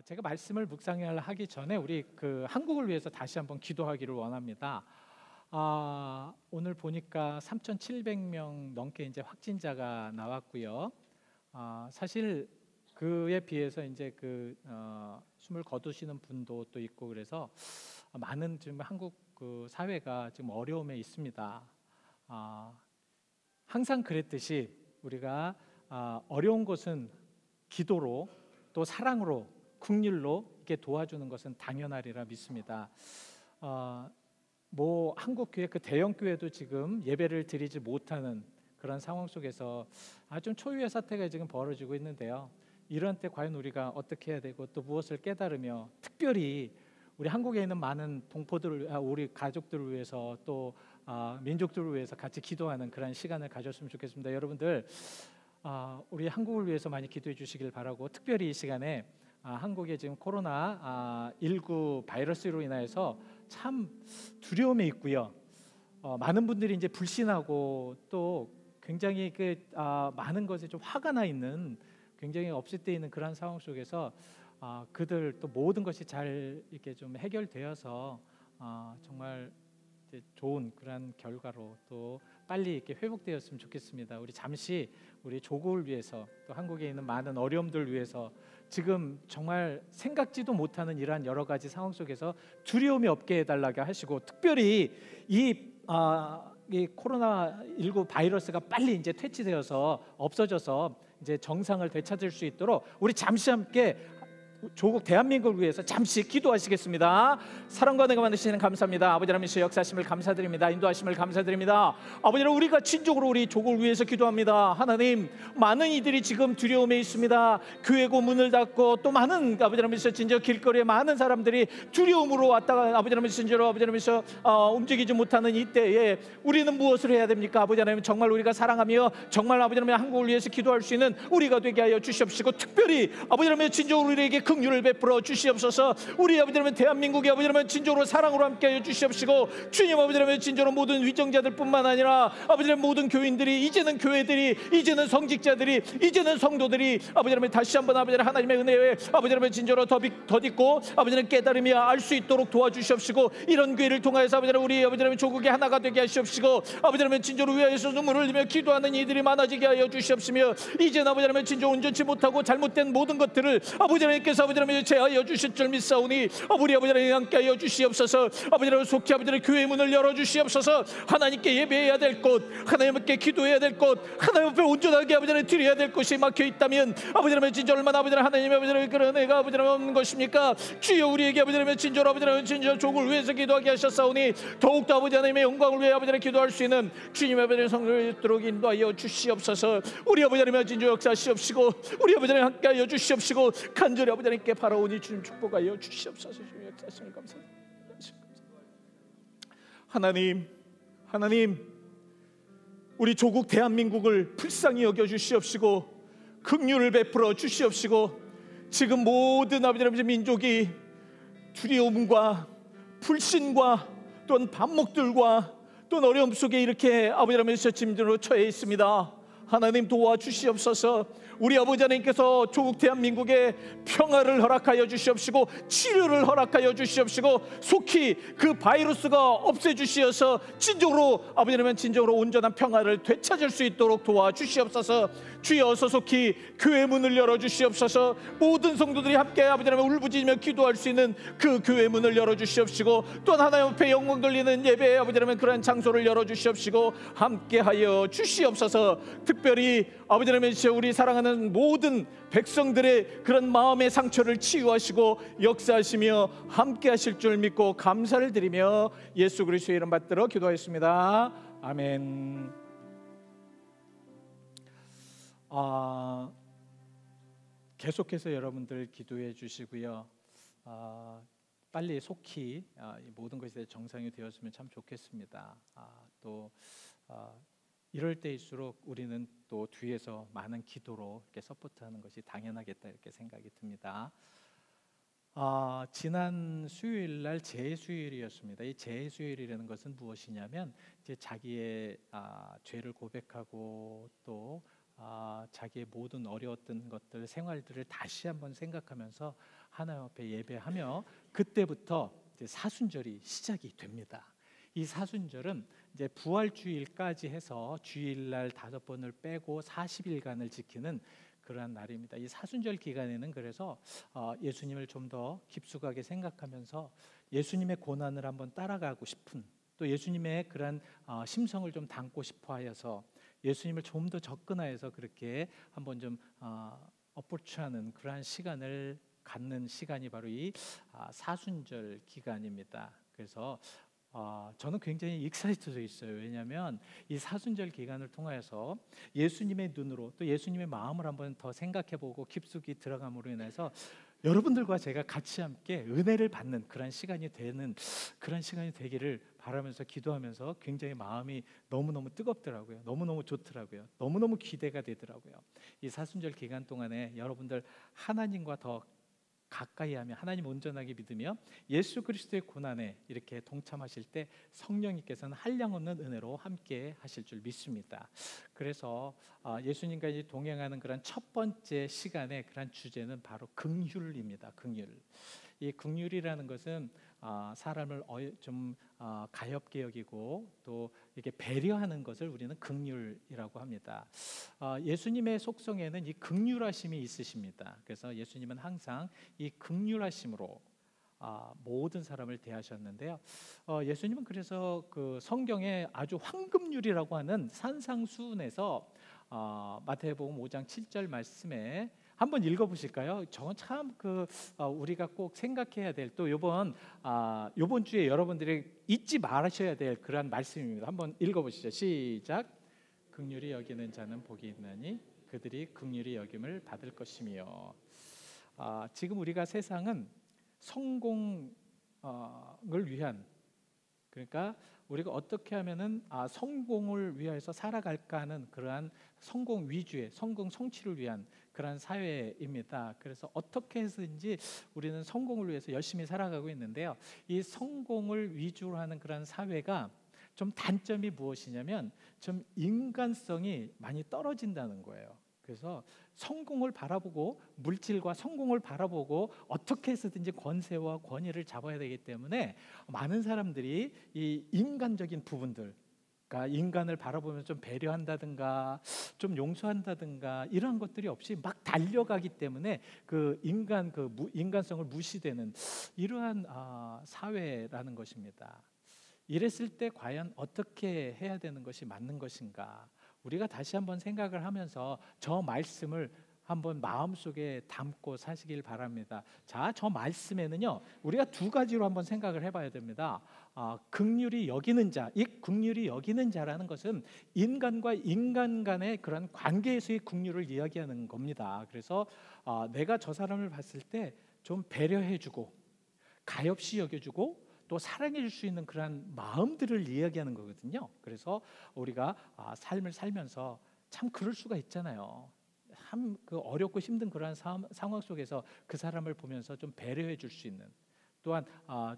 제가 말씀을 묵상하기 전에 우리 한국을 위해서 다시 한번 기도하기를 원합니다. 오늘 보니까 3,700명 넘게 이제 확진자가 나왔고요. 사실 그에 비해서 이제 숨을 거두시는 분도 또 있고 그래서 많은 지금 한국 사회가 지금 어려움에 있습니다. 항상 그랬듯이 우리가 어려운 것은 기도로 또 사랑으로 긍휼로 이렇게 도와주는 것은 당연하리라 믿습니다. 한국 교회 대형 교회도 지금 예배를 드리지 못하는 그런 상황 속에서 좀 초유의 사태가 지금 벌어지고 있는데요. 이런 때 과연 우리가 어떻게 해야 되고 또 무엇을 깨달으며 특별히 우리 한국에 있는 많은 동포들을 우리 가족들을 위해서 또 민족들을 위해서 같이 기도하는 그런 시간을 가졌으면 좋겠습니다. 여러분들 우리 한국을 위해서 많이 기도해 주시길 바라고, 특별히 이 시간에 한국에 지금 코로나19 바이러스로 인해서 참 두려움에 있고요. 많은 분들이 이제 불신하고 또 굉장히 많은 것에 좀 화가 나 있는, 굉장히 업셋되어 있는 그런 상황 속에서 그들 또 모든 것이 잘 이렇게 좀 해결되어서 정말 이제 좋은 그런 결과로 또 빨리 이렇게 회복되었으면 좋겠습니다. 우리 잠시 우리 조국을 위해서 또 한국에 있는 많은 어려움들 위해서 지금 정말 생각지도 못하는 이러한 여러 가지 상황 속에서 두려움이 없게 해달라고 하시고, 특별히 이 코로나19 바이러스가 빨리 이제 퇴치되어서 없어져서 이제 정상을 되찾을 수 있도록 우리 잠시 함께 조국 대한민국을 위해서 잠시 기도하시겠습니다. 사랑과 은혜가 많으시는 감사합니다. 아버지 하나님의 역사하심을 감사드립니다. 인도하심을 감사드립니다. 아버지 하나님, 우리가 진정으로 우리 조국을 위해서 기도합니다. 하나님, 많은 이들이 지금 두려움에 있습니다. 교회고 문을 닫고 또 많은 아버지 하나님께서 진짜 길거리에 많은 사람들이 두려움으로 왔다가 아버지 하나님께서 진짜로 아버지 하나님께서 움직이지 못하는 이때에 우리는 무엇을 해야 됩니까? 아버지 하나님, 정말 우리가 사랑하며 정말 아버지 하나님 한국을 위해서 기도할 수 있는 우리가 되게 하여 주시옵시고, 특별히 아버지 하나님 진정으로 우리에게 긍휼을 베풀어 주시옵소서. 우리 아버지 하나님 대한민국의 아버지 하나님 진정으로 사랑으로 함께하여 주시옵시고, 주님 아버지 하나님 진정으로 모든 위정자들뿐만 아니라 아버지 하나님 모든 교인들이, 이제는 교회들이, 이제는 성직자들이, 이제는 성도들이 아버지 하나님 다시 한번 아버지 하나님의 은혜에 아버지 하나님 진정으로 덧입고 아버지 하나님 깨달으며 알 수 있도록 도와주시옵시고, 이런 교회를 통하여서 아버지 하나님 우리 아버지 하나님 조국이 하나가 되게 하시옵시고, 아버지 하나님 진정으로 위하여서 눈물을 흘리며 기도하는 이들이 많아지게 하여 주시옵시며, 이제 아버지 하나님 진정 온전치 못하고 잘못된 모든 것들을 아버지 하나님께서 아버지 하나님 제하여 주실 줄 믿사오니 우리 아버지 하나님 함께하여 주시옵소서. 아버지 하나님 속히 아버지 하나님 교회 문을 열어 주시옵소서. 하나님께 예배해야 될 곳, 하나님께 기도해야 될 곳, 하나님 앞에 온전하게 아버지 하나님 드려야 될 곳이 막혀 있다면 아버지 하나님 진짜 얼마나 아버지 하나님 아버지 하나님 그런 애가 아버지 하나님 없는 것입니까? 주여 우리에게 아버지 하나님 진짜 아버지 하나님 진짜 조국을 위해서 기도하게 하셨사오니 더욱더 아버지 하나님의 영광을 위해 아버지 하나님 기도할 수 있는 주님 아버지 하나님 성도를 있도록 인도하여 주시옵소서. 우리 아버지 하나님 진짜 역사하시옵시고, 우리 아버지 하나님 함께하여 주시옵시고, 간절히 아버지 하나님께 바라오니 주님 축복하여 주시옵소서. 주님 역사하심을 감사합니다. 하나님 우리 조국 대한민국을 불쌍히 여겨 주시옵시고, 긍휼을 베풀어 주시옵시고, 지금 모든 아버지 하나님 민족이 두려움과 불신과 또는 반목들과 또는 어려움 속에 이렇게 아버지 하나님께서 짐들로 처해 있습니다. 하나님 도와주시옵소서. 우리 아버지 하나님께서 조국 대한민국에 평화를 허락하여 주시옵시고, 치료를 허락하여 주시옵시고, 속히 그 바이러스가 없애주시어서 진정으로 아버지 하나님 진정으로 온전한 평화를 되찾을 수 있도록 도와주시옵소서. 주여 소속히 교회 문을 열어주시옵소서. 모든 성도들이 함께 아버지 하나님 울부짖으며 기도할 수 있는 그 교회 문을 열어주시옵시고, 또한 하나님 앞에 영광 돌리는 예배 아버지 하나님 그런 장소를 열어주시옵시고 함께하여 주시옵소서. 특별히 아버지 하나님 우리 사랑하는 모든 백성들의 그런 마음의 상처를 치유하시고 역사하시며 함께하실 줄 믿고 감사를 드리며 예수 그리스도의 이름 받들어 기도하였습니다. 아멘. 계속해서 여러분들 기도해 주시고요. 빨리 속히 모든 것이 정상이 되었으면 참 좋겠습니다. 또 이럴 때일수록 우리는 또 뒤에서 많은 기도로 이렇게 서포트하는 것이 당연하겠다 이렇게 생각이 듭니다. 지난 수요일 날 재수요일이었습니다. 이 재수요일이라는 것은 무엇이냐면 이제 자기의 죄를 고백하고 또 자기의 모든 어려웠던 것들, 생활들을 다시 한번 생각하면서 하나님 앞에 예배하며 그때부터 이제 사순절이 시작이 됩니다. 이 사순절은 이제 부활주일까지 해서 주일날 5번을 빼고 40일간을 지키는 그러한 날입니다. 이 사순절 기간에는 그래서 예수님을 좀 더 깊숙하게 생각하면서 예수님의 고난을 한번 따라가고 싶은, 또 예수님의 그러한 심성을 좀 담고 싶어 하여서 예수님을 좀 더 접근하여서 그렇게 한번 좀 어프로치하는 그러한 시간을 갖는 시간이 바로 이 사순절 기간입니다. 그래서 저는 굉장히 익사이트져 있어요. 왜냐하면 이 사순절 기간을 통하여서 예수님의 눈으로 또 예수님의 마음을 한번 더 생각해보고 깊숙이 들어감으로 인해서 여러분들과 제가 같이 함께 은혜를 받는 그런 시간이 되기를 바라면서 기도하면서 굉장히 마음이 너무너무 뜨겁더라고요. 너무너무 좋더라고요. 너무너무 기대가 되더라고요. 이 사순절 기간 동안에 여러분들 하나님과 더 가까이 하며 하나님 온전하게 믿으며 예수 그리스도의 고난에 이렇게 동참하실 때 성령님께서는 한량없는 은혜로 함께 하실 줄 믿습니다. 그래서 예수님과 이제 동행하는 그런 첫 번째 시간의 그런 주제는 바로 긍휼입니다. 긍휼. 이 긍휼이라는 것은 사람을 좀 가엾게 여기고 또 이렇게 배려하는 것을 우리는 긍휼이라고 합니다. 예수님의 속성에는 이 긍휼하심이 있으십니다. 그래서 예수님은 항상 이 긍휼하심으로 모든 사람을 대하셨는데요. 예수님은 그래서 그 성경에 아주 황금률이라고 하는 산상수훈에서 마태복음 5장 7절 말씀에 한번 읽어보실까요? 저건 참 우리가 꼭 생각해야 될, 또 이번 주에 여러분들이 잊지 말으셔야 될 그런 말씀입니다. 한번 읽어보시죠. 시작. 긍휼히 여기는 자는 복이 있나니 그들이 긍휼히 여김을 받을 것이며. 지금 우리가 세상은 성공을 위한, 그러니까 우리가 어떻게 하면은 성공을 위해서 살아갈까 하는 그러한 성공 위주의 성공 성취를 위한 그러한 사회입니다. 그래서 어떻게 해서든지 우리는 성공을 위해서 열심히 살아가고 있는데요. 이 성공을 위주로 하는 그러한 사회가 좀 단점이 무엇이냐면 좀 인간성이 많이 떨어진다는 거예요. 그래서 성공을 바라보고 물질과 성공을 바라보고 어떻게 해서든지 권세와 권위를 잡아야 되기 때문에 많은 사람들이 이 인간적인 부분들, 그러니까 인간을 바라보면 좀 배려한다든가 좀 용서한다든가 이런 것들이 없이 막 달려가기 때문에 그 인간성을 무시되는 이러한 사회라는 것입니다. 이랬을 때 과연 어떻게 해야 되는 것이 맞는 것인가? 우리가 다시 한번 생각을 하면서 저 말씀을 한번 마음속에 담고 사시길 바랍니다. 자, 저 말씀에는요 우리가 두 가지로 한번 생각을 해봐야 됩니다. 긍휼히 여기는 자, 이 긍휼히 여기는 자라는 것은 인간과 인간 간의 그런 관계에서의 긍휼을 이야기하는 겁니다. 그래서 내가 저 사람을 봤을 때 좀 배려해주고 가엾이 여겨주고 또 사랑해 줄 수 있는 그런 마음들을 이야기하는 거거든요. 그래서 우리가 삶을 살면서 참 그럴 수가 있잖아요. 참 어렵고 힘든 그러한 상황 속에서 그 사람을 보면서 좀 배려해 줄 수 있는, 또한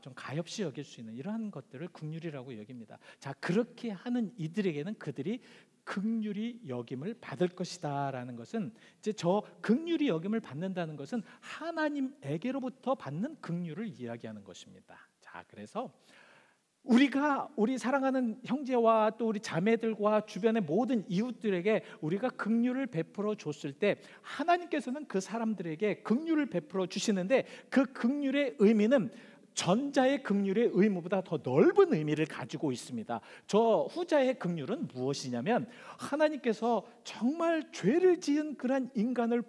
좀 가엾이 여길 수 있는 이러한 것들을 긍휼이라고 여깁니다. 자, 그렇게 하는 이들에게는 그들이 긍휼히 여김을 받을 것이다라는 것은, 이제 저 긍휼히 여김을 받는다는 것은 하나님에게로부터 받는 긍휼을 이야기하는 것입니다. 자, 그래서 우리 사랑하는 형제와 또 우리 자매들과 주변의 모든 이웃들에게 우리가 긍휼을 베풀어 줬을 때 하나님께서는 그 사람들에게 긍휼을 베풀어 주시는데 그 긍휼의 의미는 전자의 긍휼의 의무보다 더 넓은 의미를 가지고 있습니다. 저 후자의 긍휼은 무엇이냐면 하나님께서 정말 죄를 지은 그런 인간을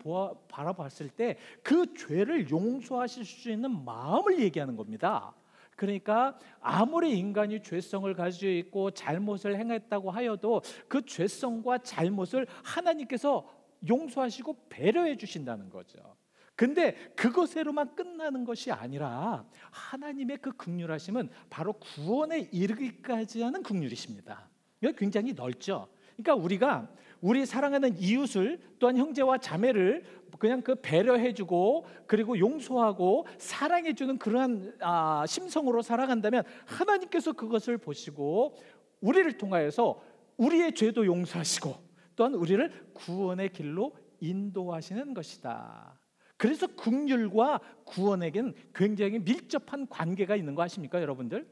바라봤을 때 그 죄를 용서하실 수 있는 마음을 얘기하는 겁니다. 그러니까 아무리 인간이 죄성을 가지고 있고 잘못을 행했다고 하여도 그 죄성과 잘못을 하나님께서 용서하시고 배려해 주신다는 거죠. 근데 그것으로만 끝나는 것이 아니라 하나님의 그 긍휼하심은 바로 구원에 이르기까지 하는 긍휼이십니다. 이거 굉장히 넓죠. 그러니까 우리가 우리 사랑하는 이웃을, 또한 형제와 자매를 그냥 배려해주고 그리고 용서하고 사랑해주는 그러한 심성으로 살아간다면 하나님께서 그것을 보시고 우리를 통하여서 우리의 죄도 용서하시고 또한 우리를 구원의 길로 인도하시는 것이다. 그래서 긍휼과 구원에겐 굉장히 밀접한 관계가 있는 거 아십니까, 여러분들?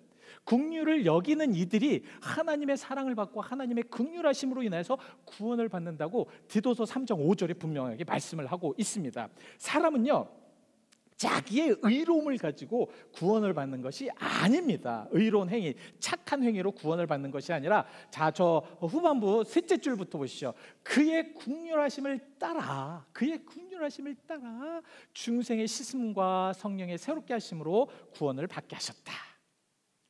긍휼을 여기는 이들이 하나님의 사랑을 받고 하나님의 긍휼하심으로 인해서 구원을 받는다고 디도서 3장 5절에 분명하게 말씀을 하고 있습니다. 사람은요, 자기의 의로움을 가지고 구원을 받는 것이 아닙니다. 의로운 행위, 착한 행위로 구원을 받는 것이 아니라, 자, 저 후반부 셋째 줄부터 보시죠. 그의 긍휼하심을 따라, 그의 긍휼하심을 따라 중생의 씻음과 성령의 새롭게 하심으로 구원을 받게 하셨다.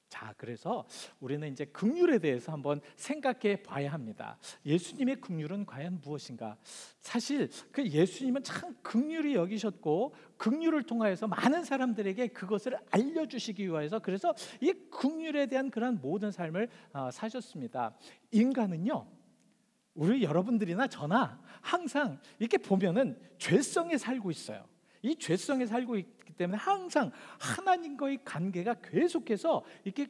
자, 그래서 우리는 이제 긍휼에 대해서 한번 생각해 봐야 합니다. 예수님의 긍휼은 과연 무엇인가? 사실 그 예수님은 참 긍휼히 여기셨고, 긍휼을 통하여서 많은 사람들에게 그것을 알려주시기 위해서, 그래서 이 긍휼에 대한 그런 모든 삶을 사셨습니다. 인간은요, 우리 여러분들이나 저나 항상 이렇게 보면은 죄성에 살고 있어요. 이 죄성에 살고 있기 때문에 항상 하나님과의 관계가 계속해서 이렇게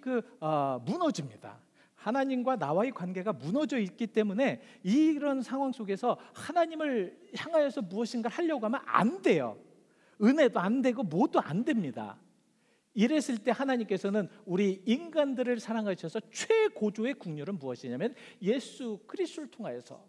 무너집니다. 하나님과 나와의 관계가 무너져 있기 때문에 이런 상황 속에서 하나님을 향하여서 무엇인가 하려고 하면 안 돼요. 은혜도 안 되고 뭐도 안 됩니다. 이랬을 때 하나님께서는 우리 인간들을 사랑하셔서 최고조의 긍휼은 무엇이냐면 예수 그리스도를 통하여서,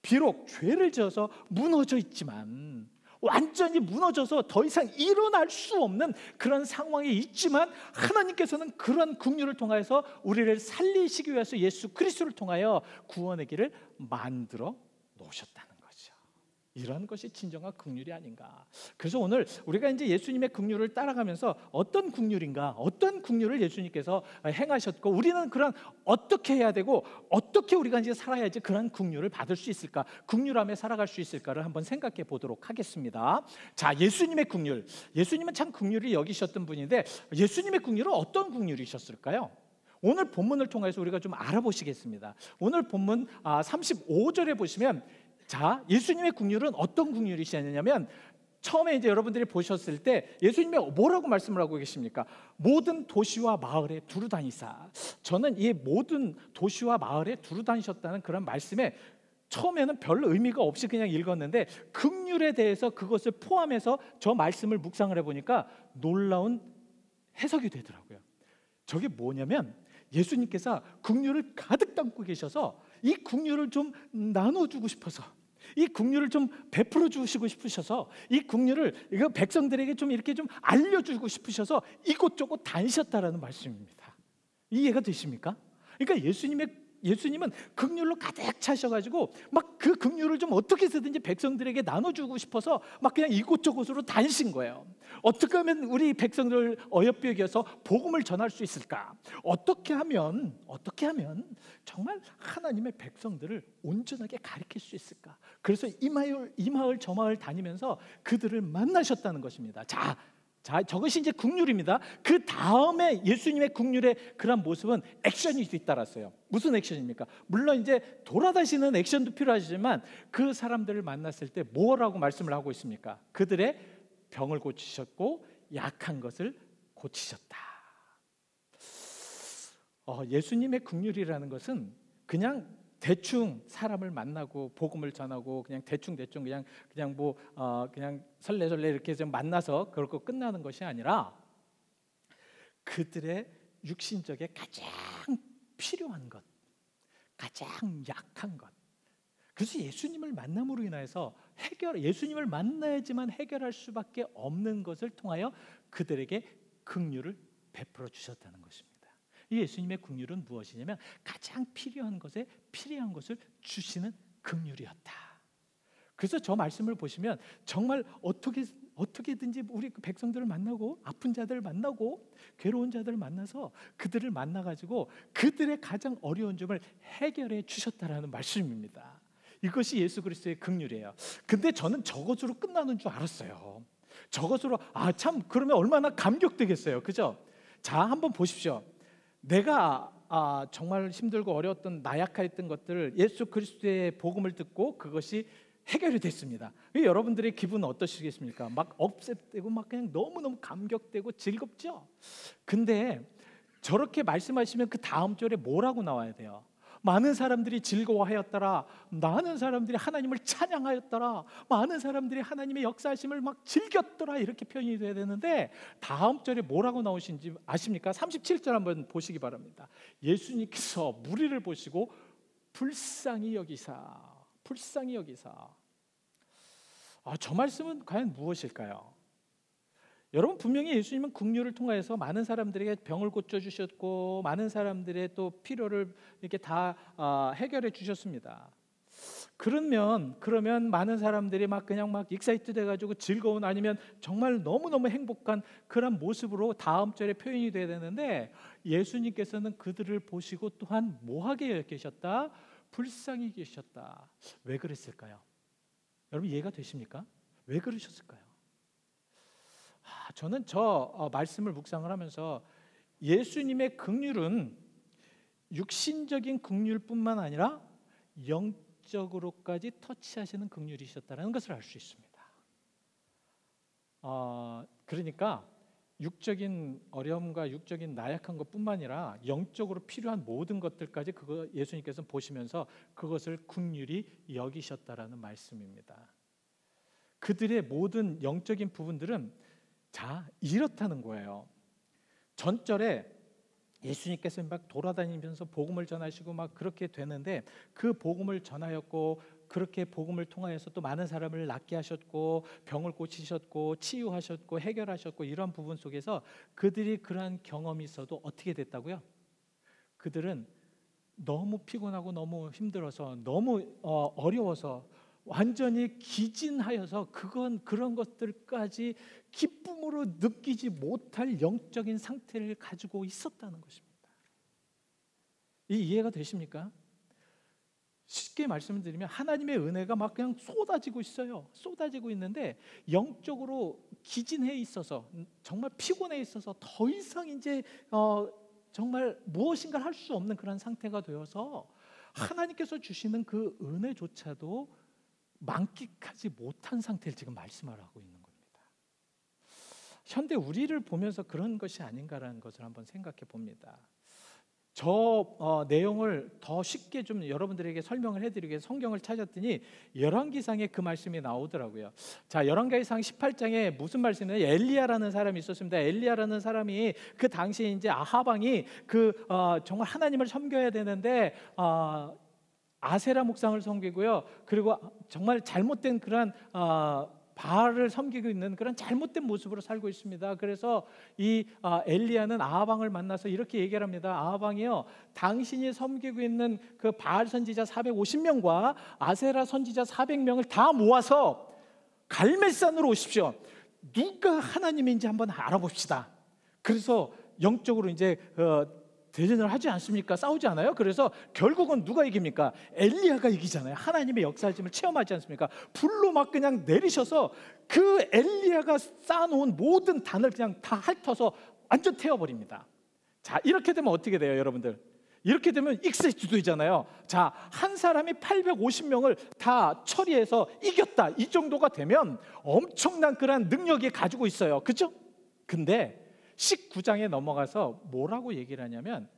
비록 죄를 지어서 무너져 있지만, 완전히 무너져서 더 이상 일어날 수 없는 그런 상황에 있지만, 하나님께서는 그런 긍휼을 통하여서 우리를 살리시기 위해서 예수 그리스도를 통하여 구원의 길을 만들어 놓으셨다는 거죠. 이런 것이 진정한 긍휼이 아닌가. 그래서 오늘 우리가 이제 예수님의 긍휼을 따라가면서 어떤 긍휼인가, 어떤 긍휼을 예수님께서 행하셨고, 우리는 그런 어떻게 해야 되고 어떻게 우리가 이제 살아야지 그런 긍휼을 받을 수 있을까, 긍휼함에 살아갈 수 있을까를 한번 생각해 보도록 하겠습니다. 자, 예수님의 긍휼. 예수님은 참 긍휼히 여기셨던 분인데, 예수님의 긍휼은 어떤 긍휼이셨을까요? 오늘 본문을 통해서 우리가 좀 알아보시겠습니다. 오늘 본문 35절에 보시면, 자, 예수님의 긍휼은 어떤 긍휼이시냐면, 처음에 이제 여러분들이 보셨을 때 예수님이 뭐라고 말씀을 하고 계십니까? 모든 도시와 마을에 두루 다니사. 저는 이 모든 도시와 마을에 두루 다니셨다는 그런 말씀에 처음에는 별 의미가 없이 그냥 읽었는데, 긍휼에 대해서 그것을 포함해서 저 말씀을 묵상을 해보니까 놀라운 해석이 되더라고요. 저게 뭐냐면, 예수님께서 긍휼을 가득 담고 계셔서 이 긍휼을 좀 나눠주고 싶어서, 이 긍휼을 좀 베풀어 주시고 싶으셔서, 이 긍휼을 백성들에게 좀 이렇게 좀 알려주고 싶으셔서 이곳저곳 다니셨다라는 말씀입니다. 이해가 되십니까? 그러니까 예수님은 긍휼로 가득 차셔가지고 막 그 긍휼을 좀 어떻게 해서든지 백성들에게 나눠주고 싶어서 막 그냥 이곳저곳으로 다니신 거예요. 어떻게 하면 우리 백성들 어여삐 여겨서 복음을 전할 수 있을까? 어떻게 하면 정말 하나님의 백성들을 온전하게 가르칠 수 있을까? 그래서 이 마을 저 마을 다니면서 그들을 만나셨다는 것입니다. 자, 저것이 이제 긍휼입니다. 그 다음에 예수님의 긍휼의 그런 모습은 액션이 뒤따랐어요. 무슨 액션입니까? 물론 이제 돌아다니는 액션도 필요하지만, 그 사람들을 만났을 때 뭐라고 말씀을 하고 있습니까? 그들의 병을 고치셨고 약한 것을 고치셨다. 예수님의 긍휼이라는 것은 그냥 대충 사람을 만나고 복음을 전하고 그냥 대충 그냥 설레설레 이렇게 좀 만나서 그렇고 끝나는 것이 아니라, 그들의 육신적에 가장 필요한 것, 가장 약한 것. 그래서 예수님을 만남으로 인해서 예수님을 만나야지만 해결할 수밖에 없는 것을 통하여 그들에게 긍휼을 베풀어 주셨다는 것입니다. 이 예수님의 긍휼은 무엇이냐면, 가장 필요한 것을 주시는 긍휼이었다. 그래서 저 말씀을 보시면 정말 어떻게든지 우리 백성들을 만나고, 아픈 자들을 만나고, 괴로운 자들을 만나서 그들을 만나가지고 그들의 가장 어려운 점을 해결해 주셨다라는 말씀입니다. 이것이 예수 그리스도의 긍휼이에요. 근데 저는 저것으로 끝나는 줄 알았어요. 저것으로 참 그러면 얼마나 감격되겠어요, 그죠? 자, 한번 보십시오. 내가 정말 힘들고 어려웠던, 나약했던 것들을 예수 그리스도의 복음을 듣고 그것이 해결이 됐습니다. 여러분들의 기분은 어떠시겠습니까? 막 업셋되고 막 그냥 너무너무 감격되고 즐겁죠? 근데 저렇게 말씀하시면 그 다음 절에 뭐라고 나와야 돼요? 많은 사람들이 즐거워하였더라. 많은 사람들이 하나님을 찬양하였더라. 많은 사람들이 하나님의 역사하심을 막 즐겼더라. 이렇게 표현이 돼야 되는데 다음 절에 뭐라고 나오신지 아십니까? 37절 한번 보시기 바랍니다. 예수님께서 무리를 보시고 불쌍히 여기사. 저 말씀은 과연 무엇일까요? 여러분, 분명히 예수님은 긍휼을 통하여서 많은 사람들에게 병을 고쳐주셨고 많은 사람들의 또 필요를 이렇게 다 해결해 주셨습니다. 그러면 많은 사람들이 막 그냥 막 익사이트 돼가지고 즐거운, 아니면 정말 너무너무 행복한 그런 모습으로 다음 절에 표현이 돼야 되는데, 예수님께서는 그들을 보시고 또한 뭐하게 계셨다? 불쌍히 계셨다. 왜 그랬을까요? 여러분, 이해가 되십니까? 왜 그러셨을까요? 저는 말씀을 묵상을 하면서 예수님의 긍휼은 육신적인 긍휼뿐만 아니라 영적으로까지 터치하시는 긍휼이셨다는 것을 알 수 있습니다. 그러니까 육적인 어려움과 육적인 나약한 것뿐만 아니라 영적으로 필요한 모든 것들까지 예수님께서 보시면서 그것을 긍휼히 여기셨다라는 말씀입니다. 그들의 모든 영적인 부분들은 이렇다는 거예요. 전절에 예수님께서 막 돌아다니면서 복음을 전하시고 막 그렇게 되는데, 그 복음을 전하였고 그렇게 복음을 통하여서 또 많은 사람을 낫게 하셨고 병을 고치셨고 치유하셨고 해결하셨고, 이런 부분 속에서 그들이 그러한 경험이 있어도 어떻게 됐다고요? 그들은 너무 피곤하고 너무 힘들어서 너무 어려워서 완전히 기진하여서 그런 것들까지 기쁨으로 느끼지 못할 영적인 상태를 가지고 있었다는 것입니다. 이해가 되십니까? 쉽게 말씀을 드리면 하나님의 은혜가 막 그냥 쏟아지고 있어요. 쏟아지고 있는데 영적으로 기진해 있어서, 정말 피곤해 있어서 더 이상 이제 정말 무엇인가 할 수 없는 그런 상태가 되어서 하나님께서 주시는 그 은혜조차도 만끽하지 못한 상태를 지금 말씀하고 있는 겁니다. 현대 우리를 보면서 그런 것이 아닌가라는 것을 한번 생각해 봅니다. 내용을 더 쉽게 좀 여러분들에게 설명을 해드리기 위해서 성경을 찾았더니 열왕기상에 그 말씀이 나오더라고요. 열왕기상 18장에 무슨 말씀이냐면 엘리야라는 사람이 있었습니다. 엘리야라는 사람이 그 당시에 이제 아합 왕이 정말 하나님을 섬겨야 되는데 아세라 목상을 섬기고요. 그리고 정말 잘못된 그런 바알을 섬기고 있는 그런 잘못된 모습으로 살고 있습니다. 그래서 이 엘리야는 아합 왕을 만나서 이렇게 얘기를 합니다. 아합 왕이요, 당신이 섬기고 있는 그 바알 선지자 450명과 아세라 선지자 400명을 다 모아서 갈멜산으로 오십시오. 누가 하나님인지 한번 알아봅시다. 그래서 영적으로 이제 대전을 하지 않습니까? 싸우지 않아요? 그래서 결국은 누가 이깁니까? 엘리야가 이기잖아요. 하나님의 역사심을 체험하지 않습니까? 불로 막 그냥 내리셔서 그 엘리야가 쌓아놓은 모든 단을 그냥 다 핥아서 완전 태워버립니다. 이렇게 되면 어떻게 돼요, 여러분들? 이렇게 되면 익세주도이잖아요. 한 사람이 850명을 다 처리해서 이겼다, 이 정도가 되면 엄청난 그런 능력이 가지고 있어요. 그렇죠? 근데 19장에 넘어가서 뭐라고 얘기를 하냐면,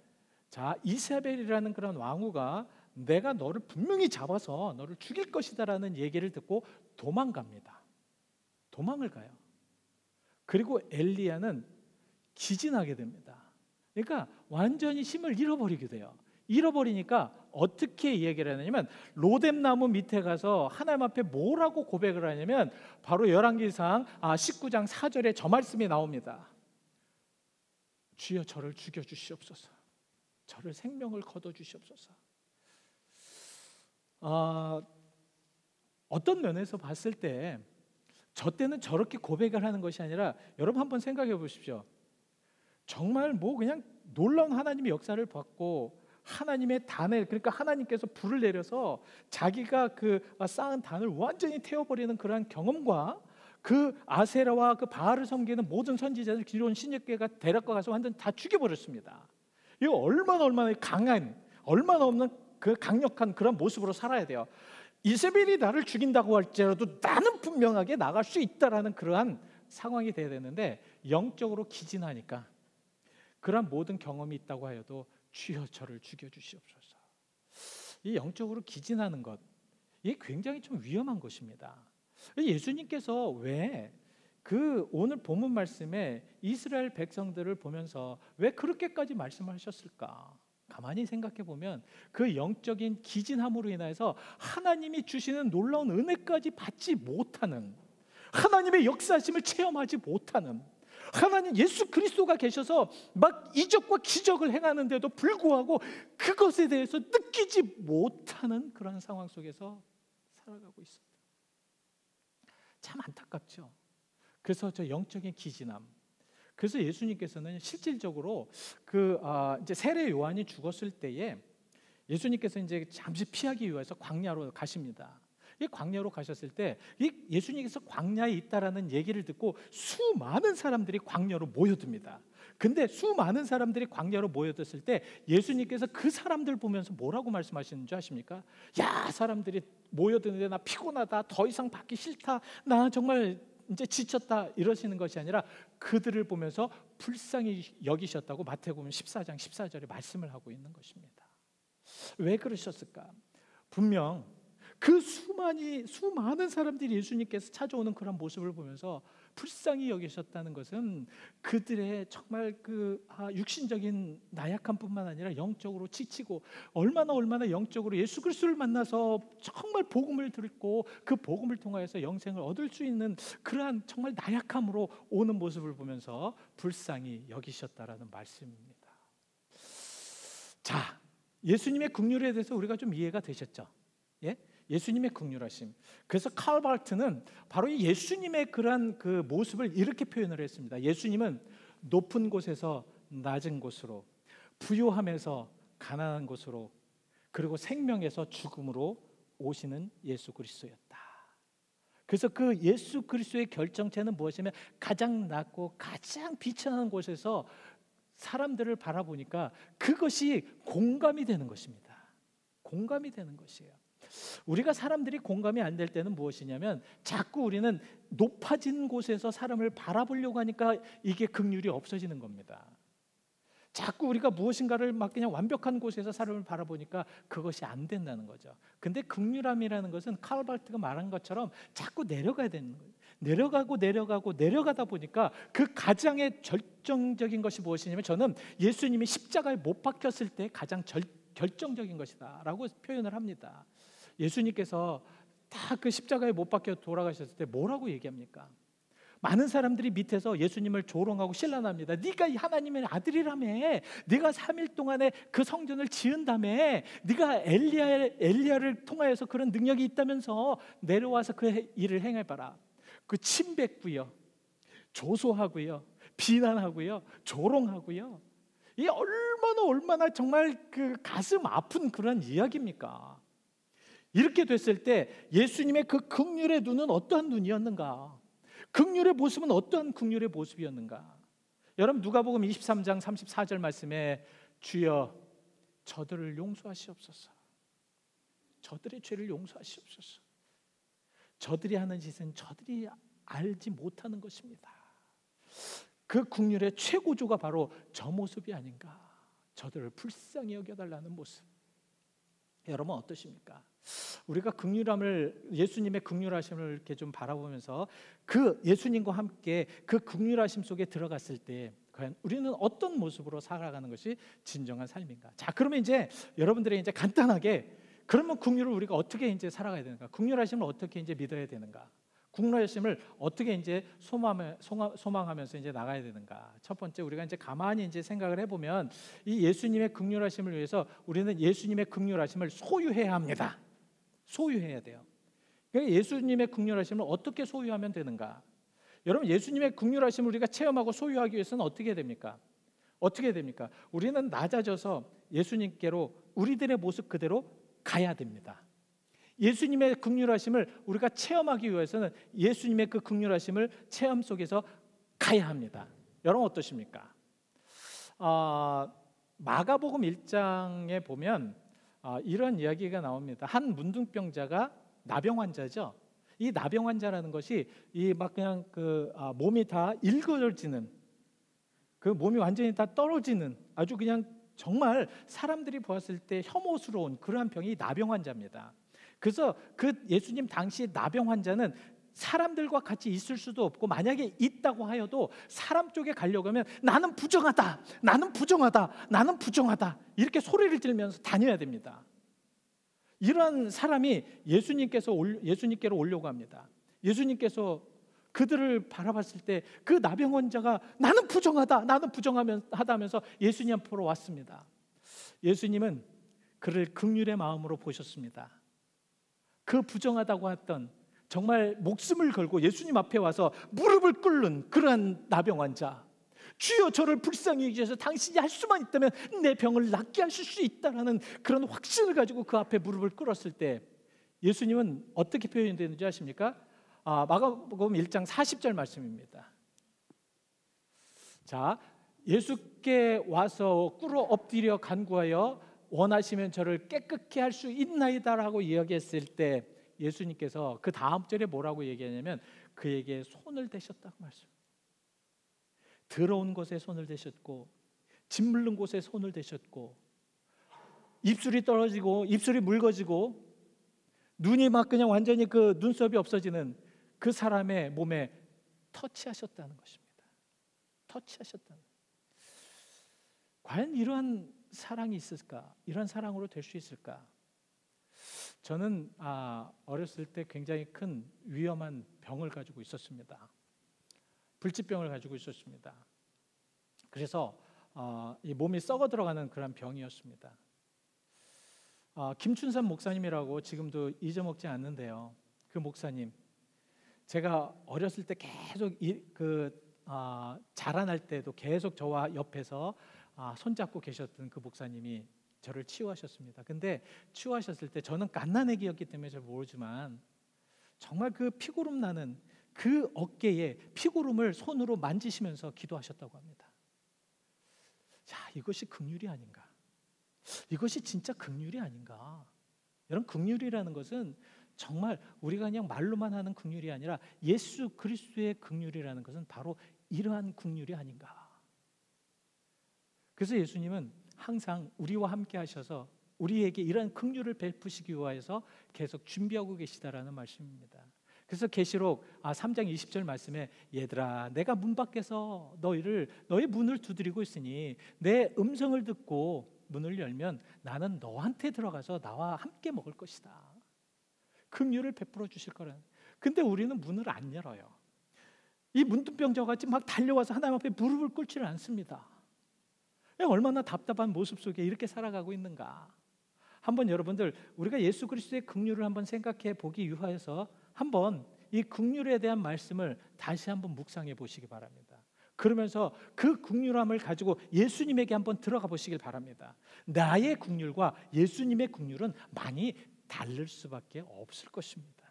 이세벨이라는 그런 왕후가 내가 너를 분명히 잡아서 너를 죽일 것이다라는 얘기를 듣고 도망갑니다. 도망을 가요. 그리고 엘리야는 기진하게 됩니다. 그러니까 완전히 힘을 잃어버리게 돼요. 잃어버리니까 어떻게 얘기를 하냐면 로뎀나무 밑에 가서 하나님 앞에 뭐라고 고백을 하냐면 바로 열왕기상 19장 4절에 저 말씀이 나옵니다. 주여 저를 죽여주시옵소서. 저를 생명을 거둬주시옵소서. 어떤 면에서 봤을 때 저 때는 저렇게 고백을 하는 것이 아니라, 여러분 한번 생각해 보십시오. 정말 그냥 놀라운 하나님의 역사를 받고 하나님의 단을, 그러니까 하나님께서 불을 내려서 자기가 쌓은 단을 완전히 태워버리는 그러한 경험과 그 아세라와 그 바알을 섬기는 모든 선지자들, 기존 신역계가 데려가 가서 완전 다 죽여버렸습니다. 이거 얼마나 강한, 얼마나 없는 그 강력한 그런 모습으로 살아야 돼요. 이세벨이 나를 죽인다고 할지라도 나는 분명하게 나갈 수 있다라는 그러한 상황이 돼야 되는데, 영적으로 기진하니까 그런 모든 경험이 있다고 하여도 주여 저를 죽여주시옵소서. 이 영적으로 기진하는 것, 이게 굉장히 좀 위험한 것입니다. 예수님께서 왜 그 오늘 본문 말씀에 이스라엘 백성들을 보면서 왜 그렇게까지 말씀하셨을까? 가만히 생각해 보면 그 영적인 기진함으로 인해서 하나님이 주시는 놀라운 은혜까지 받지 못하는, 하나님의 역사하심을 체험하지 못하는, 하나님 예수 그리스도가 계셔서 막 이적과 기적을 행하는데도 불구하고 그것에 대해서 느끼지 못하는 그런 상황 속에서 살아가고 있습니다. 참 안타깝죠. 그래서 저 영적인 기진함. 그래서 예수님께서는 실질적으로 이제 세례 요한이 죽었을 때에 예수님께서 이제 잠시 피하기 위해서 광야로 가십니다. 이 광야로 가셨을 때 이 예수님께서 광야에 있다라는 얘기를 듣고 수많은 사람들이 광야로 모여듭니다. 근데 수많은 사람들이 광야로 모여들었을 때 예수님께서 그 사람들 보면서 뭐라고 말씀하시는 줄 아십니까? 야, 사람들이 모여드는데 나 피곤하다, 더 이상 받기 싫다, 나 정말 이제 지쳤다, 이러시는 것이 아니라 그들을 보면서 불쌍히 여기셨다고 마태복음 14장 14절에 말씀을 하고 있는 것입니다. 왜 그러셨을까? 분명 그 수많은 사람들이 예수님께서 찾아오는 그런 모습을 보면서 불쌍히 여기셨다는 것은 그들의 정말 육신적인 나약함뿐만 아니라 영적으로 지치고 얼마나 영적으로 예수 그리스도를 만나서 정말 복음을 듣고 그 복음을 통하여서 영생을 얻을 수 있는 그러한 정말 나약함으로 오는 모습을 보면서 불쌍히 여기셨다라는 말씀입니다. 자, 예수님의 긍휼에 대해서 우리가 좀 이해가 되셨죠? 예? 예수님의 긍휼하심. 그래서 칼 바르트는 바로 이 예수님의 그러한 그 모습을 이렇게 표현을 했습니다. 예수님은 높은 곳에서 낮은 곳으로, 부요함에서 가난한 곳으로, 그리고 생명에서 죽음으로 오시는 예수 그리스도였다. 그래서 그 예수 그리스도의 결정체는 무엇이냐면 가장 낮고 가장 비천한 곳에서 사람들을 바라보니까 그것이 공감이 되는 것입니다. 공감이 되는 것이에요. 우리가 사람들이 공감이 안 될 때는 무엇이냐면 자꾸 우리는 높아진 곳에서 사람을 바라보려고 하니까 이게 긍휼이 없어지는 겁니다. 자꾸 우리가 무엇인가를 막 그냥 완벽한 곳에서 사람을 바라보니까 그것이 안 된다는 거죠. 근데 긍휼함이라는 것은 칼 바르트가 말한 것처럼 자꾸 내려가야 되는 거예요. 내려가다 보니까 그 가장의 결정적인 것이 무엇이냐면 저는 예수님이 십자가에 못 박혔을 때 가장 결정적인 것이다 라고 표현을 합니다. 예수님께서 다 그 십자가에 못 박혀 돌아가셨을 때 뭐라고 얘기합니까? 많은 사람들이 밑에서 예수님을 조롱하고 신란합니다. 네가 하나님의 아들이라며, 네가 3일 동안에 그 성전을 지은다며, 네가 엘리야를 통하여서 그런 능력이 있다면서 내려와서 그 일을 행해봐라. 그 침뱉고요, 조소하고요, 비난하고요, 조롱하고요. 이 얼마나 정말 그 가슴 아픈 그런 이야기입니까? 이렇게 됐을 때 예수님의 그 긍휼의 눈은 어떠한 눈이었는가? 긍휼의 모습은 어떠한 긍휼의 모습이었는가? 여러분 누가복음 23장 34절 말씀에 주여 저들을 용서하시옵소서, 저들의 죄를 용서하시옵소서, 저들이 하는 짓은 저들이 알지 못하는 것입니다. 그 긍휼의 최고조가 바로 저 모습이 아닌가? 저들을 불쌍히 여겨달라는 모습. 여러분 어떠십니까? 우리가 긍휼함을, 예수님의 긍휼하심을 이렇게 좀 바라보면서 그 예수님과 함께 그 긍휼하심 속에 들어갔을 때 과연 우리는 어떤 모습으로 살아가는 것이 진정한 삶인가? 자, 그러면 이제 여러분들이 이제 간단하게 그러면 긍휼을 우리가 어떻게 이제 살아가야 되는가? 긍휼하심을 어떻게 이제 믿어야 되는가? 긍휼하심을 어떻게 이제 소망하면서 이제 나가야 되는가? 첫 번째 우리가 이제 가만히 이제 생각을 해보면 이 예수님의 긍휼하심을 위해서 우리는 예수님의 긍휼하심을 소유해야 합니다. 소유해야 돼요. 그러니까 예수님의 긍휼하심을 어떻게 소유하면 되는가? 여러분 예수님의 긍휼하심을 우리가 체험하고 소유하기 위해서는 어떻게 됩니까? 어떻게 됩니까? 우리는 낮아져서 예수님께로 우리들의 모습 그대로 가야 됩니다. 예수님의 긍휼하심을 우리가 체험하기 위해서는 예수님의 그 긍휼하심을 체험 속에서 가야 합니다. 여러분 어떠십니까? 마가복음 1장에 보면 이런 이야기가 나옵니다. 한 문둥병자가 나병 환자죠. 이 나병 환자라는 것이 이 막 그냥 몸이 다 일그러지는, 그 몸이 완전히 다 떨어지는 아주 그냥 정말 사람들이 보았을 때 혐오스러운 그러한 병이 나병 환자입니다. 그래서 그 예수님 당시 나병 환자는 사람들과 같이 있을 수도 없고, 만약에 있다고 하여도 사람 쪽에 가려고 하면 나는 부정하다, 나는 부정하다, 나는 부정하다 이렇게 소리를 지르면서 다녀야 됩니다. 이러한 사람이 예수님께로 오려고 합니다. 예수님께서 그들을 바라봤을 때 그 나병 환자가 나는 부정하다, 나는 부정하다 하면서 예수님 앞으로 왔습니다. 예수님은 그를 긍휼의 마음으로 보셨습니다. 그 부정하다고 했던, 정말 목숨을 걸고 예수님 앞에 와서 무릎을 꿇는 그러한 나병 환자, 주여 저를 불쌍히 여기셔서 당신이 할 수만 있다면 내 병을 낫게 하실 수 있다라는 그런 확신을 가지고 그 앞에 무릎을 꿇었을 때 예수님은 어떻게 표현되는지 아십니까? 마가복음 1장 40절 말씀입니다. 자, 예수께 와서 꿇어 엎드려 간구하여 원하시면 저를 깨끗게 할 수 있나이다라고 이야기했을 때 예수님께서 그 다음 절에 뭐라고 얘기하냐면 그에게 손을 대셨다고 말씀. 더러운 곳에 손을 대셨고 짓물른 곳에 손을 대셨고 입술이 떨어지고 입술이 묽어지고 눈이 막 그냥 완전히 그 눈썹이 없어지는 그 사람의 몸에 터치하셨다는 것입니다. 터치하셨다는. 과연 이러한 사랑이 있을까? 이런 사랑으로 될 수 있을까? 저는 어렸을 때 굉장히 큰 위험한 병을 가지고 있었습니다. 불치병을 가지고 있었습니다. 그래서 이 몸이 썩어 들어가는 그런 병이었습니다. 김춘삼 목사님이라고 지금도 잊어먹지 않는데요. 그 목사님, 제가 어렸을 때 계속 자라날 때도 계속 저와 옆에서 손잡고 계셨던 그 목사님이 저를 치유하셨습니다. 근데 치유하셨을 때 저는 갓난아기였기 때문에 잘 모르지만 정말 그 피고름 나는 그 어깨에 피고름을 손으로 만지시면서 기도하셨다고 합니다. 자, 이것이 긍휼이 아닌가? 이것이 진짜 긍휼이 아닌가? 여러분, 긍휼이라는 것은 정말 우리가 그냥 말로만 하는 긍휼이 아니라 예수 그리스도의 긍휼이라는 것은 바로 이러한 긍휼이 아닌가? 그래서 예수님은 항상 우리와 함께 하셔서 우리에게 이러한 긍휼을 베푸시기 위해서 계속 준비하고 계시다라는 말씀입니다. 그래서 계시록 3장 20절 말씀에 얘들아 내가 문 밖에서 너의 문을 두드리고 있으니 내 음성을 듣고 문을 열면 나는 너한테 들어가서 나와 함께 먹을 것이다. 긍휼을 베풀어 주실 거라는. 근데 우리는 문을 안 열어요. 이 문둥병자같이 막 달려와서 하나님 앞에 무릎을 꿇지를 않습니다. 얼마나 답답한 모습 속에 이렇게 살아가고 있는가. 한번 여러분들 우리가 예수 그리스도의 긍휼을 한번 생각해 보기 위하여서 한번 이 긍휼에 대한 말씀을 다시 한번 묵상해 보시기 바랍니다. 그러면서 그 긍휼함을 가지고 예수님에게 한번 들어가 보시길 바랍니다. 나의 긍휼과 예수님의 긍휼은 많이 다를 수밖에 없을 것입니다.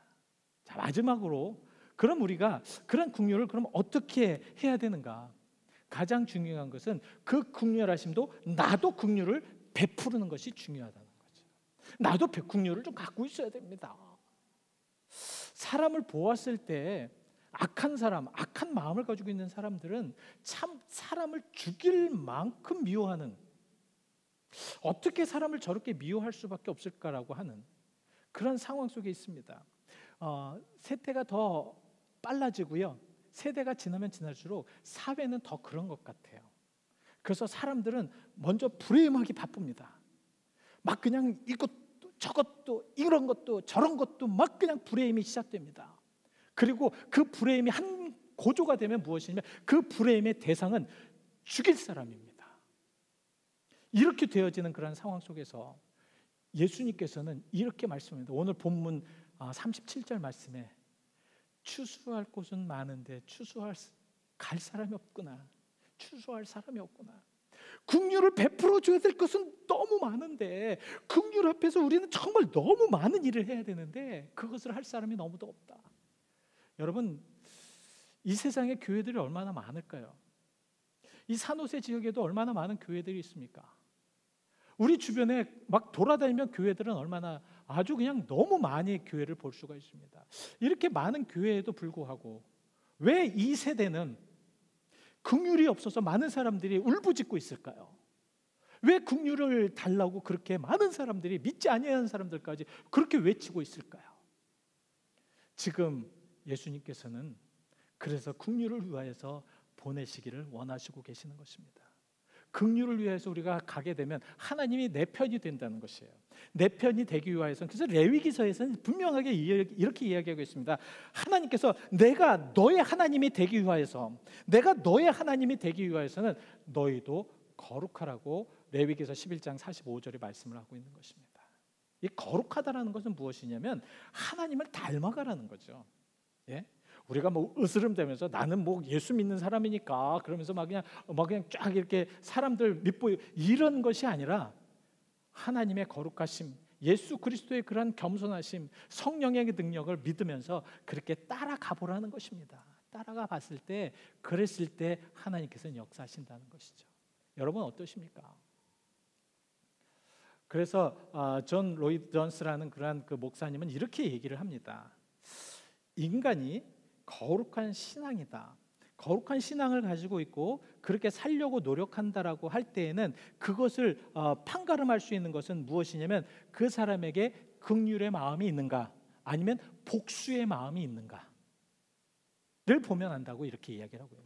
자, 마지막으로 그럼 우리가 그런 긍휼을 그럼 어떻게 해야 되는가? 가장 중요한 것은 그 긍휼하심도 나도 긍휼을 베푸는 것이 중요하다는 거죠. 나도 긍휼을 좀 갖고 있어야 됩니다. 사람을 보았을 때 악한 사람, 악한 마음을 가지고 있는 사람들은 참 사람을 죽일 만큼 미워하는, 어떻게 사람을 저렇게 미워할 수밖에 없을까라고 하는 그런 상황 속에 있습니다. 세태가 더 빨라지고요. 세대가 지나면 지날수록 사회는 더 그런 것 같아요. 그래서 사람들은 먼저 불행하기 바쁩니다. 막 그냥 이것도 저것도 이런 것도 저런 것도 막 그냥 불행이 시작됩니다. 그리고 그 불행이 한 고조가 되면 무엇이냐면 그 불행의 대상은 죽일 사람입니다. 이렇게 되어지는 그런 상황 속에서 예수님께서는 이렇게 말씀합니다. 오늘 본문 37절 말씀에 추수할 곳은 많은데 갈 사람이 없구나. 추수할 사람이 없구나. 긍휼을 베풀어 줘야 될 것은 너무 많은데 긍휼 앞에서 우리는 정말 너무 많은 일을 해야 되는데 그것을 할 사람이 너무도 없다. 여러분, 이 세상에 교회들이 얼마나 많을까요? 이 산호세 지역에도 얼마나 많은 교회들이 있습니까? 우리 주변에 막 돌아다니면 교회들은 얼마나 아주 그냥 너무 많이 교회를 볼 수가 있습니다. 이렇게 많은 교회에도 불구하고 왜 이 세대는 긍휼이 없어서 많은 사람들이 울부짖고 있을까요? 왜 긍휼을 달라고 그렇게 많은 사람들이, 믿지 아니하는 사람들까지 그렇게 외치고 있을까요? 지금 예수님께서는 그래서 긍휼을 위하여서 보내시기를 원하시고 계시는 것입니다. 긍휼을 위해서 우리가 가게 되면 하나님이 내 편이 된다는 것이에요. 내 편이 되기 위해서는, 그래서 레위기서에서는 분명하게 이렇게 이야기하고 있습니다. 하나님께서 내가 너의 하나님이 되기 위하여서, 내가 너의 하나님이 되기 위하여서는 너희도 거룩하라고 레위기서 11장 45절에 말씀을 하고 있는 것입니다. 이 거룩하다라는 것은 무엇이냐면 하나님을 닮아가라는 거죠. 예? 우리가 뭐 으스름대면서 나는 뭐 예수 믿는 사람이니까 그러면서 막 그냥 쫙 이렇게 사람들 밑보이 이런 것이 아니라 하나님의 거룩하심, 예수 그리스도의 그런 겸손하심, 성령의 능력을 믿으면서 그렇게 따라가 보라는 것입니다. 따라가 봤을 때, 그랬을 때 하나님께서는 역사하신다는 것이죠. 여러분 어떠십니까? 그래서 존 로이드 존스라는 그런 그 목사님은 이렇게 얘기를 합니다. 인간이 거룩한 신앙이다, 거룩한 신앙을 가지고 있고 그렇게 살려고 노력한다라고 할 때에는 그것을 판가름할 수 있는 것은 무엇이냐면 그 사람에게 긍휼의 마음이 있는가, 아니면 복수의 마음이 있는가 를 보면 안다고 이렇게 이야기를 하고요.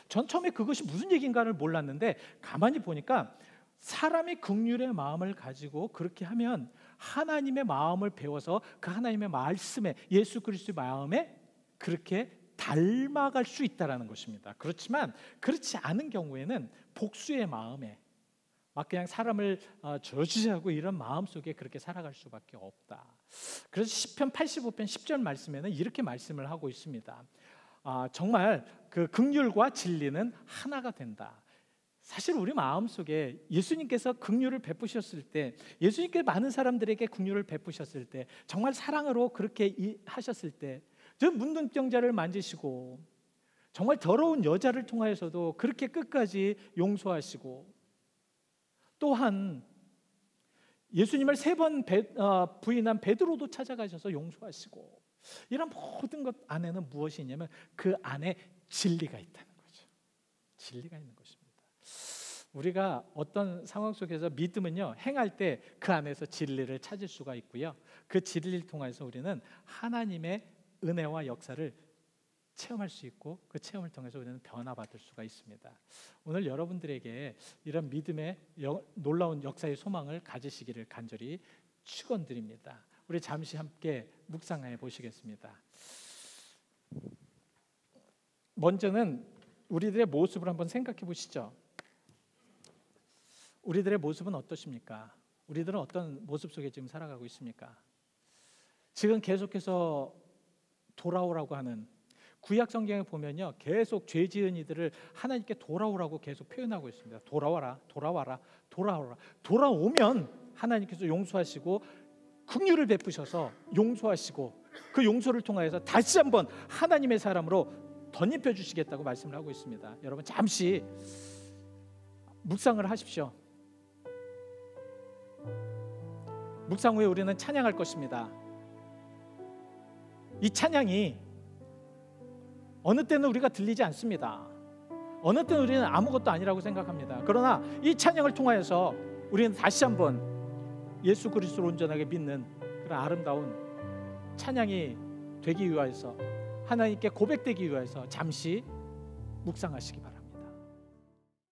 전 처음에 그것이 무슨 얘기인가를 몰랐는데 가만히 보니까 사람이 긍휼의 마음을 가지고 그렇게 하면 하나님의 마음을 배워서 그 하나님의 말씀에, 예수 그리스도의 마음에 그렇게 닮아갈 수 있다라는 것입니다. 그렇지만 그렇지 않은 경우에는 복수의 마음에 막 그냥 사람을 저주하고 이런 마음 속에 그렇게 살아갈 수밖에 없다. 그래서 시편 85편 10절 말씀에는 이렇게 말씀을 하고 있습니다. 정말 그 긍휼과 진리는 하나가 된다. 사실 우리 마음속에 예수님께서 긍휼을 베푸셨을 때, 예수님께서 많은 사람들에게 긍휼을 베푸셨을 때, 정말 사랑으로 그렇게 하셨을 때, 저 문둥병자를 만지시고 정말 더러운 여자를 통하여서도 그렇게 끝까지 용서하시고, 또한 예수님을 3번 부인한 베드로도 찾아가셔서 용서하시고, 이런 모든 것 안에는 무엇이 있냐면 그 안에 진리가 있다는 거죠. 진리가 있는 것입니다. 우리가 어떤 상황 속에서 믿음은요, 행할 때 그 안에서 진리를 찾을 수가 있고요, 그 진리를 통해서 우리는 하나님의 은혜와 역사를 체험할 수 있고 그 체험을 통해서 우리는 변화받을 수가 있습니다. 오늘 여러분들에게 이런 믿음의 놀라운 역사의 소망을 가지시기를 간절히 축원드립니다. 우리 잠시 함께 묵상해 보시겠습니다. 먼저는 우리들의 모습을 한번 생각해 보시죠. 우리들의 모습은 어떠십니까? 우리들은 어떤 모습 속에 지금 살아가고 있습니까? 지금 계속해서 돌아오라고 하는, 구약 성경에 보면요, 계속 죄 지은 이들을 하나님께 돌아오라고 계속 표현하고 있습니다. 돌아와라, 돌아와라, 돌아오라. 돌아오면 하나님께서 용서하시고 긍휼을 베푸셔서 용서하시고 그 용서를 통하여서 다시 한번 하나님의 사람으로 덧입혀 주시겠다고 말씀을 하고 있습니다. 여러분 잠시 묵상을 하십시오. 묵상 후에 우리는 찬양할 것입니다. 이 찬양이 어느 때는 우리가 들리지 않습니다. 어느 때는 우리는 아무것도 아니라고 생각합니다. 그러나 이 찬양을 통하여서 우리는 다시 한번 예수 그리스도를 온전하게 믿는 그런 아름다운 찬양이 되기 위하여서, 하나님께 고백되기 위하여서 잠시 묵상하시기 바랍니다.